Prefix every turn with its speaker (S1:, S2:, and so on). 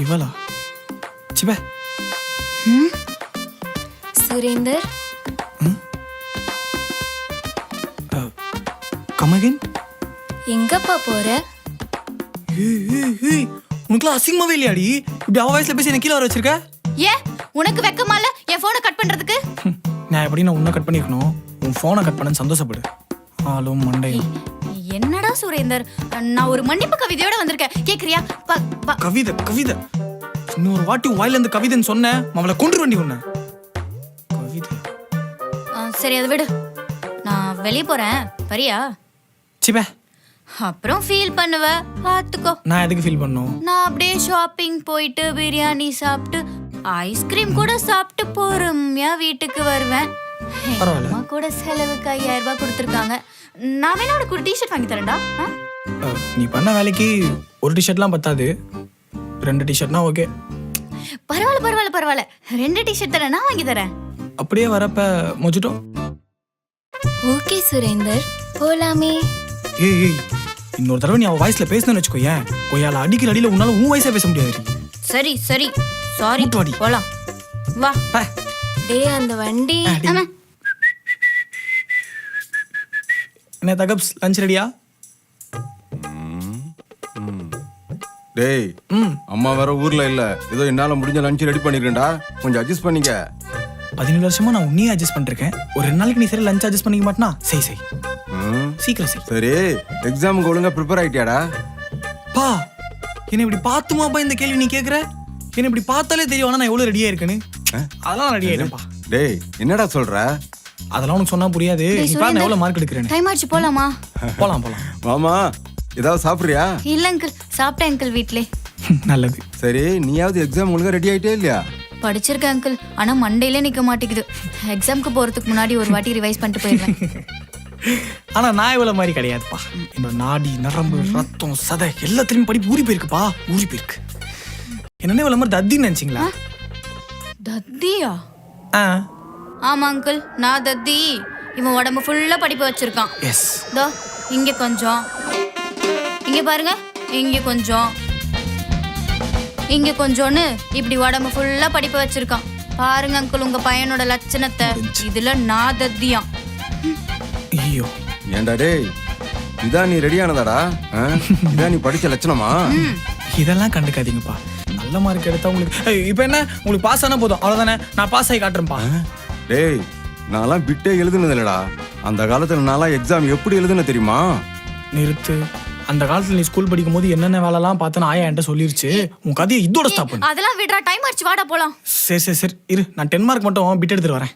S1: இவளா சிபே
S2: சுரேந்தர்
S1: கமகின்
S2: எங்கப்பா போற?
S1: உனக்குலாம் அசிங்கமாவே இல்லையாடி இப்படி அவ வயசுல பேசி என்ன கீழே வர வச்சிருக்க?
S2: ஏன் உனக்கு வெக்கமா இல்ல என் போனை கட் பண்றதுக்கு?
S1: நான் எப்படி நான் உன்னை கட் பண்ணிருக்கணும், உன் போனை கட் பண்ண சந்தோஷப்படு. ஆளும் மண்டையும்.
S2: என்னடா சுரேந்தர், நான் ஒரு மன்னிப்பு கவிதையோட வந்திருக்கேன், கேக்குறியா?
S1: கவிதை கவிதை இன்னொரு வாட்டி வாயில இருந்து கவிதைன்னு சொன்னேன் அவளை கொண்டு வண்டி உன்ன. கவிதை
S2: சரி அதை விடு, நான் வெளியே போறேன், வரியா?
S1: சிபே
S2: அப்புறம் ஃபீல் பண்ணுவ, பாத்துக்கோ.
S1: நான் எதுக்கு ஃபீல் பண்ணும்?
S2: நான் அப்படியே ஷாப்பிங் போயிட்டு பிரியாணி சாப்பிட்டு ஐஸ்கிரீம் கூட சாப்பிட்டு பொறுமையா வீட்டுக்கு வருவேன்.
S1: பரவாயில்ல.
S2: அம்மா கூட செலவுக்கு 5000 ரூபாய் கொடுத்துருக்காங்க. நான் வேணா உனக்கு ஒரு டிஷர்ட் வாங்கி தரேன்டா.
S1: நீ பண்ண வேலைக்கு ஒரு டிஷர்ட்லாம் பத்தாது, 2 டிஷர்ட்னா ஓகே.
S2: பரவாயில்ல பரவாயில்ல பரவாயில்ல, 2 டிஷர்ட் தரேன், நான் வாங்கி தரேன்.
S1: அப்படியே வரப்ப மொஜிட்டோ.
S2: ஓகே சுரேந்தர், போலாமே.
S1: ஏய் ஏய் இன்னொரு தடவை நீ அவ வாய்ஸ்ல பேசணும்னு வச்சுக்கோ, ஏன் கொய்யால அடிக்கிற அடியில உன்னால உன் வயசா பேச முடியாது.
S2: சரி சரி சாரி,
S1: மூட்டுவாடி.
S2: போலாம் வா.
S1: பா
S2: டேய் அந்த வண்டி.
S1: அடி. என்ன தகப்ஸ், லஞ்ச் ரெடியா?
S3: டேய் அம்மா வேற ஊர்ல இல்ல, ஏதோ என்னால முடிஞ்ச லஞ்ச் ரெடி பண்ணிருக்கேன்டா, கொஞ்சம் அட்ஜஸ்ட் பண்ணிக்க.
S1: 17 வருஷமா நான் உன்னையே அட்ஜஸ்ட் பண்ணிருக்கேன், ஒரு 2 நாளைக்கு நீ சரி லஞ்ச் அட்ஜஸ்ட் பண்ணிக்க மாட்டனா? செய் செய் சீக்கிரம் செய்.
S3: சரி எக்ஸாமுக்கு ஒழுங்கா ப்ரிப்பேர் ஆயிட்டியாடா?
S1: பா என்ன இப்படி பார்த்துமாப்பா இந்த கேள்வி நீ கேக்குற? என்ன இப்படி பார்த்தாலே தெரியும் ஆனா நான் எவ்வளவு ரெடியா இருக்கேன்னு. அதெல்லாம் ரெடி ஆயிட்டேன்ப்பா.
S3: டேய் என்னடா சொல்ற?
S1: அதெல்லாம் உனக்கு சொன்னா புரியாது. நீ பாரு நான் எவ்வளவு மார்க் எடுக்கிறேன்னு.
S2: டைம் ஆச்சு, போலாமா?
S1: போலாம் போலாம்.
S3: மாமா ஏதாவது சாப்பிடுறியா?
S2: இல்ல அங்கிள், சாப்பிட்டேன் அங்கிள் வீட்லயே.
S1: நல்லது.
S3: சரி நீயாவது எக்ஸாம் ஒழுங்கா ரெடி ஆயிட்டே இல்லையா?
S2: படிச்சிருக்கேன் அங்கிள், ஆனா மண்டையில நிக்க மாட்டேங்குது. எக்ஸாம்க்கு போறதுக்கு முன்னாடி ஒரு வாட்டி ரிவைஸ் பண்ணிட்டு போயிடுவேன்.
S1: ஆனா நான் இவ்வளவு மாதிரி கிடையாதுப்பா. என்னோட நாடி நரம்பு ரத்தம் சதை எல்லாத்துலயும் படிப்பு ஊறி போயிருக்குப்பா, ஊறி போயிருக்கு. என்னன்னு இவ்வளவு மாதிரி தத்தின்னு நினைச்சீங்களா?
S2: தத்தியா?
S1: ஆ
S2: ஆமா அங்கிள், நான் தத்தி. இவன் உடம்பு ஃபுல்லா படிப்பு வச்சிருக்கான்.
S1: எஸ்.
S2: தோ இங்க கொஞ்சம், இங்க பாருங்க, இங்க கொஞ்சம், இங்க கொஞ்சம்னு இப்படி உடம்பு ஃபுல்லா படிப்பு வச்சிருக்கான். பாருங்க அங்கிள் உங்க பையனோட லட்சணத்தை. இதுல நான் தத்தியாம்.
S1: ஐயோ
S3: ஏண்டா டேய், இதான் நீ ரெடியானதாடா? இதான் நீ படிச்ச லட்சணமா?
S1: இதெல்லாம் கண்டுக்காதீங்கப்பா. நல்ல மார்க் எடுத்தா உங்களுக்கு இப்ப என்ன, உங்களுக்கு பாஸ் ஆனா போதும் அவ்வளவுதானே. நான் பாஸ் ஆகி காட்டுறேன்ப்பா.
S3: டேய் நான்லாம் பிட்டே எழுதுனது இல்லடா. அந்த காலத்துல நான்லாம் எக்ஸாம் எப்படி எழுதுன தெரியுமா?
S1: நிறுத்து. அந்த காலத்துல நீ ஸ்கூல் படிக்கும் போது என்னென்ன வேலைலாம் பார்த்தேன்னு ஆயா என்கிட்ட சொல்லிருச்சு. உன் கதையை இதோட ஸ்டாப் பண்ணு.
S2: அதெல்லாம் விடுறா, டைம் ஆச்சு, வாடா போலாம்.
S1: சரி சரி சரி இரு, நான் 10 மார்க் மட்டும் பிட் எடுத்துட்டு வரேன்.